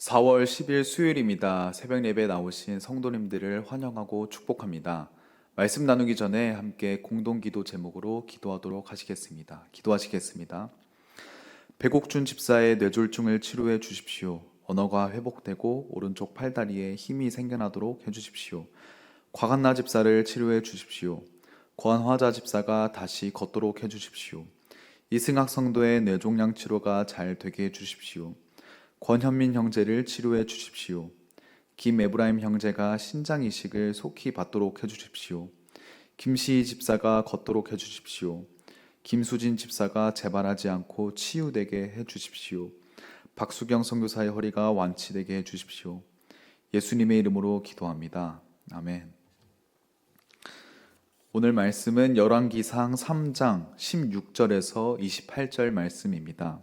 4월 10일 수요일입니다. 새벽 예배 나오신 성도님들을 환영하고 축복합니다. 말씀 나누기 전에 함께 공동기도 제목으로 기도하도록 하시겠습니다. 기도하시겠습니다. 백옥준 집사의 뇌졸중을 치료해 주십시오. 언어가 회복되고 오른쪽 팔다리에 힘이 생겨나도록 해주십시오. 곽한나 집사를 치료해 주십시오. 권화자 집사가 다시 걷도록 해주십시오. 이승학 성도의 뇌종양 치료가 잘 되게 해주십시오. 권현민 형제를 치료해 주십시오. 김에브라임 형제가 신장 이식을 속히 받도록 해주십시오. 김시희 집사가 걷도록 해주십시오. 김수진 집사가 재발하지 않고 치유되게 해주십시오. 박수경 선교사의 허리가 완치되게 해주십시오. 예수님의 이름으로 기도합니다. 아멘. 오늘 말씀은 열왕기상 3장 16절에서 28절 말씀입니다.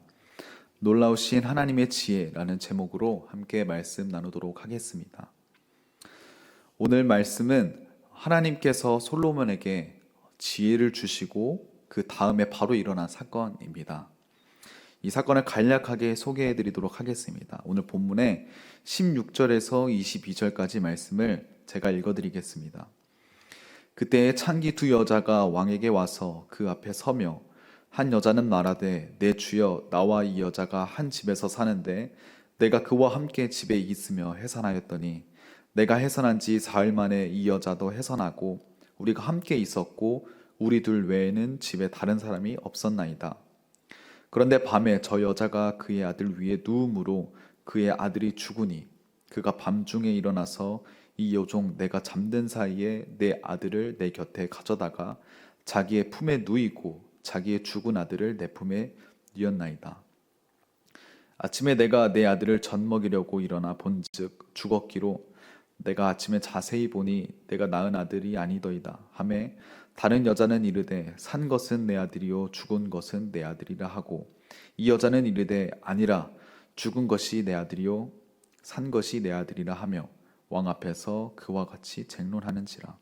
놀라우신 하나님의 지혜라는 제목으로 함께 말씀 나누도록 하겠습니다. 오늘 말씀은 하나님께서 솔로몬에게 지혜를 주시고 그 다음에 바로 일어난 사건입니다. 이 사건을 간략하게 소개해 드리도록 하겠습니다. 오늘 본문의 16절에서 22절까지 말씀을 제가 읽어 드리겠습니다. 그때 창기 두 여자가 왕에게 와서 그 앞에 서며 한 여자는 말하되 내 주여 나와 이 여자가 한 집에서 사는데 내가 그와 함께 집에 있으며 해산하였더니 내가 해산한 지 사흘 만에 이 여자도 해산하고 우리가 함께 있었고 우리 둘 외에는 집에 다른 사람이 없었나이다. 그런데 밤에 저 여자가 그의 아들 위에 누움으로 그의 아들이 죽으니 그가 밤중에 일어나서 이 여종 내가 잠든 사이에 내 아들을 내 곁에 가져다가 자기의 품에 누이고 자기의 죽은 아들을 내 품에 뉘었나이다. 아침에 내가 내 아들을 젖 먹이려고 일어나 본즉 죽었기로 내가 아침에 자세히 보니 내가 낳은 아들이 아니더이다 하매 다른 여자는 이르되 산 것은 내 아들이요 죽은 것은 내 아들이라 하고 이 여자는 이르되 아니라 죽은 것이 내 아들이요 산 것이 내 아들이라 하며 왕 앞에서 그와 같이 쟁론하는지라.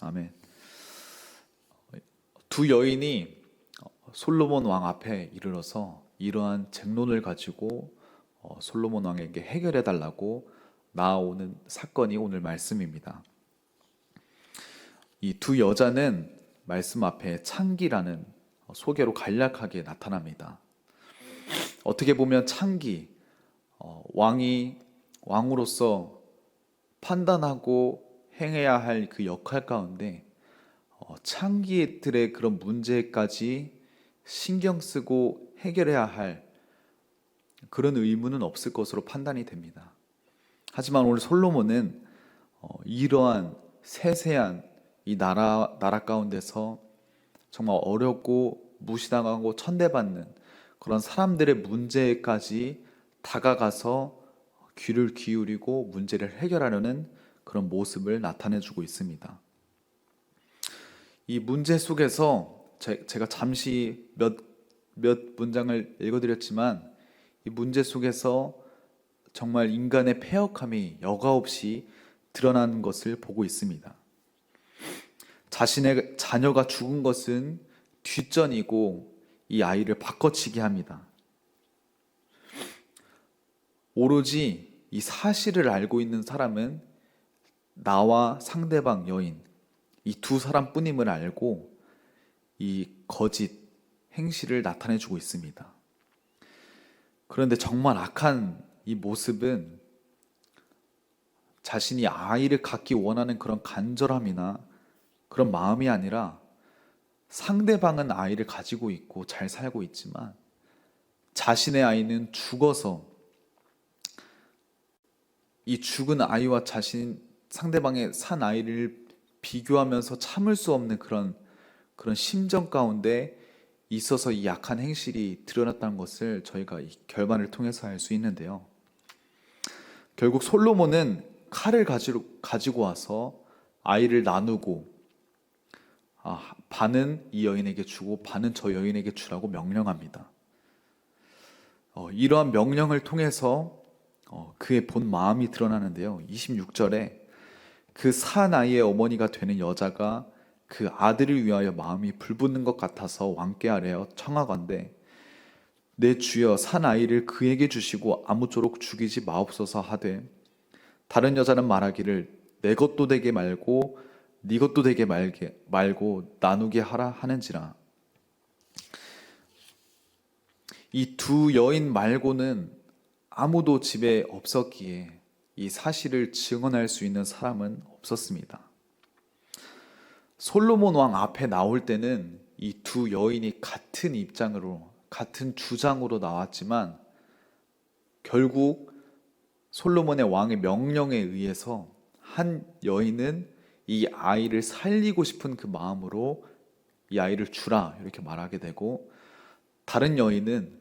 아멘. 두 여인이 솔로몬 왕 앞에 이르러서 이러한 쟁론을 가지고 솔로몬 왕에게 해결해 달라고 나아오는 사건이 오늘 말씀입니다. 이 두 여자는 말씀 앞에 창기라는 소개로 간략하게 나타납니다. 어떻게 보면 창기, 왕이 왕으로서 판단하고 행해야 할 그 역할 가운데 창기들의 그런 문제까지 신경 쓰고 해결해야 할 그런 의무는 없을 것으로 판단이 됩니다. 하지만 오늘 솔로몬은 이러한 세세한 이 나라 가운데서 정말 어렵고 무시당하고 천대받는 그런 사람들의 문제까지 다가가서 귀를 기울이고 문제를 해결하려는 그런 모습을 나타내주고 있습니다. 이 문제 속에서 제가 잠시 몇 문장을 읽어드렸지만 이 문제 속에서 정말 인간의 패역함이 여과없이 드러나는 것을 보고 있습니다. 자신의 자녀가 죽은 것은 뒷전이고 이 아이를 바꿔치기 합니다. 오로지 이 사실을 알고 있는 사람은 나와 상대방 여인 이 두 사람뿐임을 알고 이 거짓 행실을 나타내주고 있습니다. 그런데 정말 악한 이 모습은 자신이 아이를 갖기 원하는 그런 간절함이나 그런 마음이 아니라 상대방은 아이를 가지고 있고 잘 살고 있지만 자신의 아이는 죽어서 이 죽은 아이와 상대방의 산 아이를 비교하면서 참을 수 없는 그런 심정 가운데 있어서 이 약한 행실이 드러났다는 것을 저희가 이 결말을 통해서 알 수 있는데요. 결국 솔로몬은 칼을 가지고 와서 아이를 나누고 반은 이 여인에게 주고 반은 저 여인에게 주라고 명령합니다. 이러한 명령을 통해서 그의 본 마음이 드러나는데요. 26절에 그 산 아이의 어머니가 되는 여자가 그 아들을 위하여 마음이 불붙는 것 같아서 왕께 아뢰어 청하건대 내 주여 산 아이를 그에게 주시고 아무쪼록 죽이지 마옵소서 하되 다른 여자는 말하기를 내 것도 되게 말고 네 것도 되게 말고 나누게 하라 하는지라. 이 두 여인 말고는 아무도 집에 없었기에 이 사실을 증언할 수 있는 사람은 없었습니다. 솔로몬 왕 앞에 나올 때는 이 두 여인이 같은 입장으로, 같은 주장으로 나왔지만 결국 솔로몬의 왕의 명령에 의해서 한 여인은 이 아이를 살리고 싶은 그 마음으로 이 아이를 주라 이렇게 말하게 되고, 다른 여인은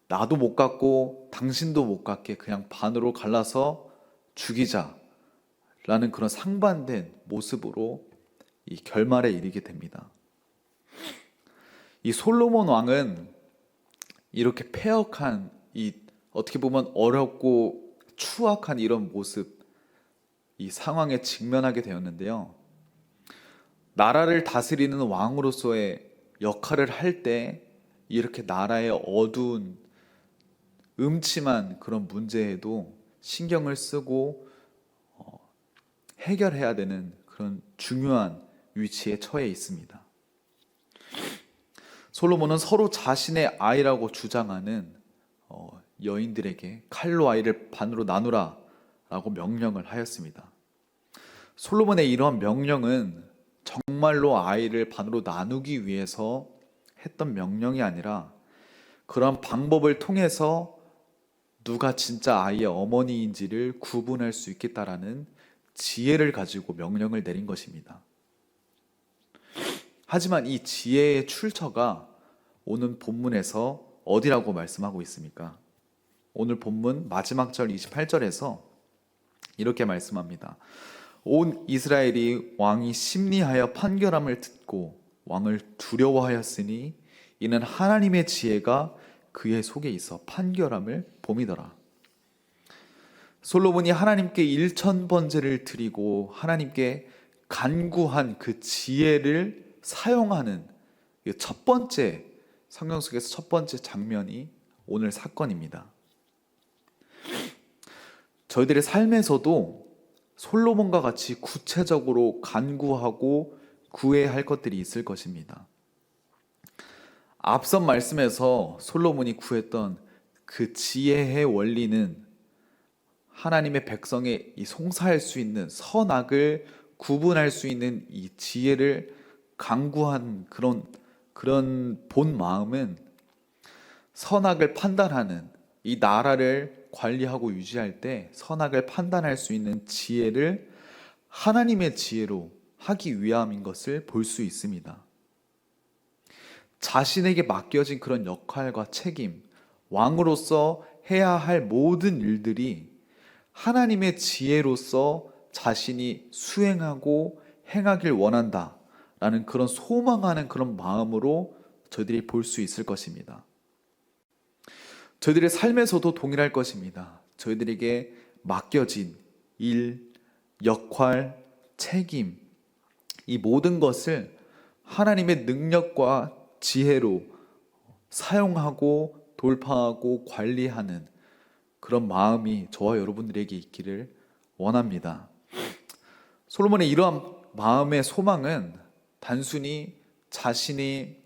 나도 못 갖고 당신도 못 갖게 그냥 반으로 갈라서 죽이자 라는 그런 상반된 모습으로 이 결말에 이르게 됩니다. 이 솔로몬 왕은 이렇게 패역한, 이 어떻게 보면 어렵고 추악한 이런 모습, 이 상황에 직면하게 되었는데요. 나라를 다스리는 왕으로서의 역할을 할 때 이렇게 나라의 어두운 음침한 그런 문제에도 신경을 쓰고 해결해야 되는 그런 중요한 위치에 처해 있습니다. 솔로몬은 서로 자신의 아이라고 주장하는 여인들에게 칼로 아이를 반으로 나누라 라고 명령을 하였습니다. 솔로몬의 이러한 명령은 정말로 아이를 반으로 나누기 위해서 했던 명령이 아니라 그러한 방법을 통해서 누가 진짜 아이의 어머니인지를 구분할 수 있겠다라는 지혜를 가지고 명령을 내린 것입니다. 하지만 이 지혜의 출처가 오늘 본문에서 어디라고 말씀하고 있습니까? 오늘 본문 마지막 절 28절에서 이렇게 말씀합니다. 온 이스라엘이 왕이 심리하여 판결함을 듣고 왕을 두려워하였으니 이는 하나님의 지혜가 그의 속에 있어 판결함을 봄이더라. 솔로몬이 하나님께 1000번제를 드리고 하나님께 간구한 그 지혜를 사용하는 첫 번째, 성경 속에서 첫 번째 장면이 오늘 사건입니다. 저희들의 삶에서도 솔로몬과 같이 구체적으로 간구하고 구해야 할 것들이 있을 것입니다. 앞선 말씀에서 솔로몬이 구했던 그 지혜의 원리는 하나님의 백성의 이 송사할 수 있는 선악을 구분할 수 있는 이 지혜를 간구한 그런 본 마음은 선악을 판단하는, 이 나라를 관리하고 유지할 때 선악을 판단할 수 있는 지혜를 하나님의 지혜로 하기 위함인 것을 볼 수 있습니다. 자신에게 맡겨진 그런 역할과 책임, 왕으로서 해야 할 모든 일들이 하나님의 지혜로서 자신이 수행하고 행하길 원한다 라는 그런 소망하는 그런 마음으로 저희들이 볼 수 있을 것입니다. 저희들의 삶에서도 동일할 것입니다. 저희들에게 맡겨진 일, 역할, 책임, 이 모든 것을 하나님의 능력과 지혜로 사용하고 돌파하고 관리하는 그런 마음이 저와 여러분들에게 있기를 원합니다. 솔로몬의 이러한 마음의 소망은 단순히 자신이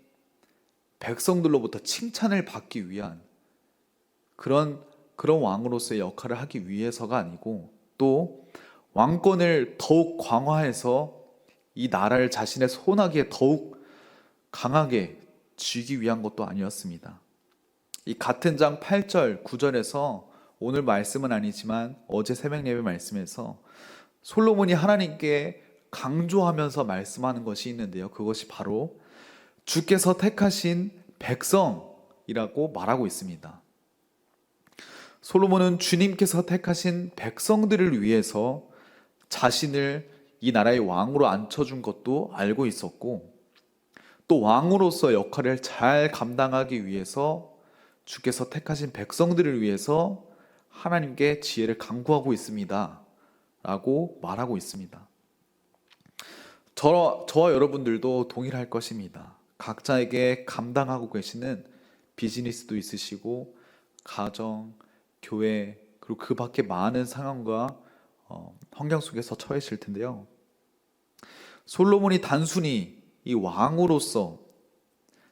백성들로부터 칭찬을 받기 위한 그런 왕으로서의 역할을 하기 위해서가 아니고, 또 왕권을 더욱 강화해서 이 나라를 자신의 손아귀에 더욱 강하게 쥐기 위한 것도 아니었습니다. 이 같은 장 8절, 9절에서 오늘 말씀은 아니지만 어제 새벽 예배 말씀에서 솔로몬이 하나님께 강조하면서 말씀하는 것이 있는데요. 그것이 바로 주께서 택하신 백성이라고 말하고 있습니다. 솔로몬은 주님께서 택하신 백성들을 위해서 자신을 이 나라의 왕으로 앉혀준 것도 알고 있었고, 또 왕으로서 역할을 잘 감당하기 위해서 주께서 택하신 백성들을 위해서 하나님께 지혜를 간구하고 있습니다 라고 말하고 있습니다. 저와 여러분들도 동일할 것입니다. 각자에게 감당하고 계시는 비즈니스도 있으시고 가정, 교회, 그리고 그 밖에 많은 상황과 환경 속에서 처해질 텐데요. 솔로몬이 단순히 이 왕으로서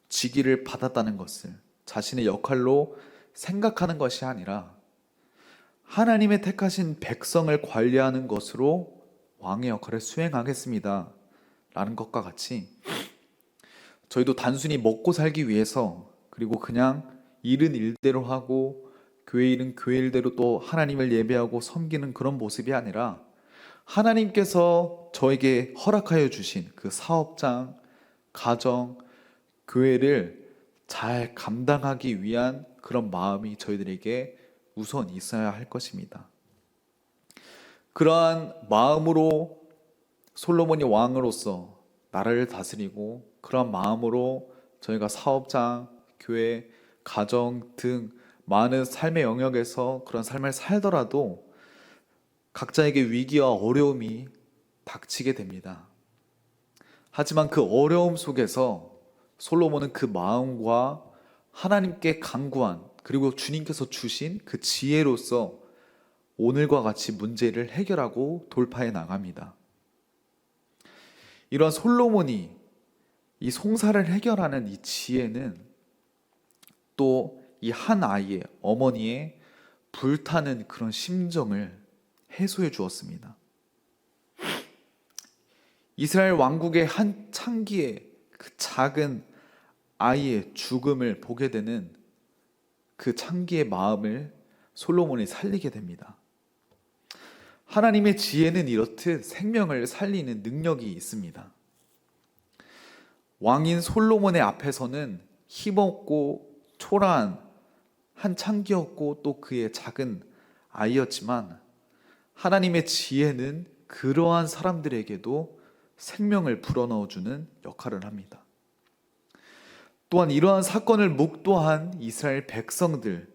직위를 받았다는 것을 자신의 역할로 생각하는 것이 아니라 하나님의 택하신 백성을 관리하는 것으로 왕의 역할을 수행하겠습니다 라는 것과 같이 저희도 단순히 먹고 살기 위해서, 그리고 그냥 일은 일대로 하고 교회 일은 교회 일대로 또 하나님을 예배하고 섬기는 그런 모습이 아니라 하나님께서 저에게 허락하여 주신 그 사업장, 가정, 교회를 잘 감당하기 위한 그런 마음이 저희들에게 우선 있어야 할 것입니다. 그러한 마음으로 솔로몬이 왕으로서 나라를 다스리고, 그러한 마음으로 저희가 사업장, 교회, 가정 등 많은 삶의 영역에서 그런 삶을 살더라도 각자에게 위기와 어려움이 닥치게 됩니다. 하지만 그 어려움 속에서 솔로몬은 그 마음과 하나님께 간구한, 그리고 주님께서 주신 그 지혜로서 오늘과 같이 문제를 해결하고 돌파해 나갑니다. 이러한 솔로몬이 이 송사를 해결하는 이 지혜는 또 이 한 아이의, 어머니의 불타는 그런 심정을 해소해 주었습니다. 이스라엘 왕국의 한 창기의 그 작은 아이의 죽음을 보게 되는 그 창기의 마음을 솔로몬이 살리게 됩니다. 하나님의 지혜는 이렇듯 생명을 살리는 능력이 있습니다. 왕인 솔로몬의 앞에서는 힘없고 초라한 한 창기였고 또 그의 작은 아이였지만, 하나님의 지혜는 그러한 사람들에게도 생명을 불어넣어주는 역할을 합니다. 또한 이러한 사건을 목도한 이스라엘 백성들은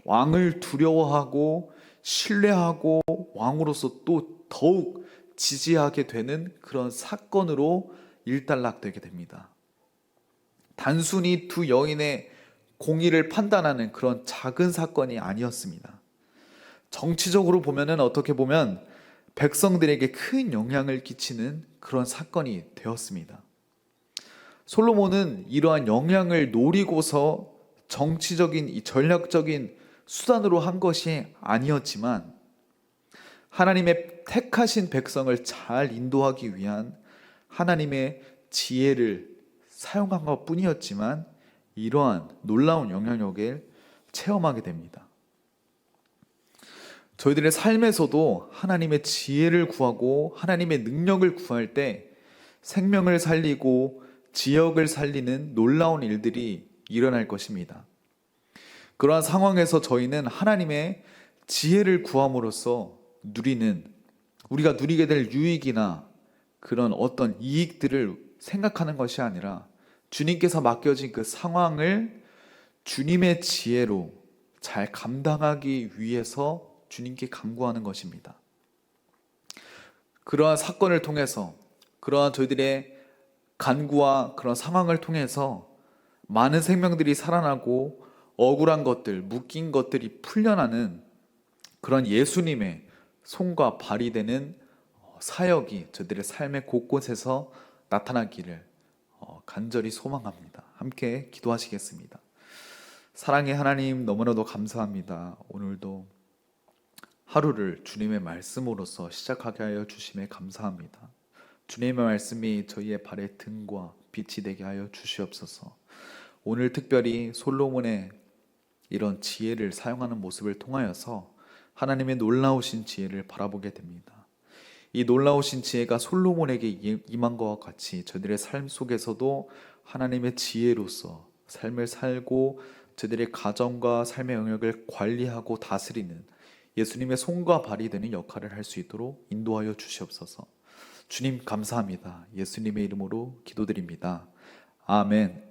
왕을 두려워하고 신뢰하고 왕으로서 또 더욱 지지하게 되는 그런 사건으로 일단락되게 됩니다. 단순히 두 여인의 공의를 판단하는 그런 작은 사건이 아니었습니다. 정치적으로 보면은, 어떻게 보면 백성들에게 큰 영향을 끼치는 그런 사건이 되었습니다. 솔로몬은 이러한 영향을 노리고서 정치적인 이 전략적인 수단으로 한 것이 아니었지만, 하나님의 택하신 백성을 잘 인도하기 위한 하나님의 지혜를 사용한 것 뿐이었지만, 이러한 놀라운 영향력을 체험하게 됩니다. 저희들의 삶에서도 하나님의 지혜를 구하고 하나님의 능력을 구할 때 생명을 살리고 지역을 살리는 놀라운 일들이 일어날 것입니다. 그러한 상황에서 저희는 하나님의 지혜를 구함으로써 우리가 누리게 될 유익이나 그런 어떤 이익들을 생각하는 것이 아니라 주님께서 맡겨진 그 상황을 주님의 지혜로 잘 감당하기 위해서 주님께 간구하는 것입니다. 그러한 사건을 통해서, 그러한 저희들의 간구와 그런 상황을 통해서 많은 생명들이 살아나고 억울한 것들, 묶인 것들이 풀려나는 그런 예수님의 손과 발이 되는 사역이 저희들의 삶의 곳곳에서 나타나기를 간절히 소망합니다. 함께 기도하시겠습니다. 사랑의 하나님, 너무나도 감사합니다. 오늘도 하루를 주님의 말씀으로서 시작하게 하여 주심에 감사합니다. 주님의 말씀이 저희의 발의 등과 빛이 되게 하여 주시옵소서. 오늘 특별히 솔로몬의 이런 지혜를 사용하는 모습을 통하여서 하나님의 놀라우신 지혜를 바라보게 됩니다. 이 놀라우신 지혜가 솔로몬에게 임한 것과 같이 저희들의 삶 속에서도 하나님의 지혜로서 삶을 살고 저희들의 가정과 삶의 영역을 관리하고 다스리는 예수님의 손과 발이 되는 역할을 할 수 있도록 인도하여 주시옵소서. 주님 감사합니다. 예수님의 이름으로 기도드립니다. 아멘.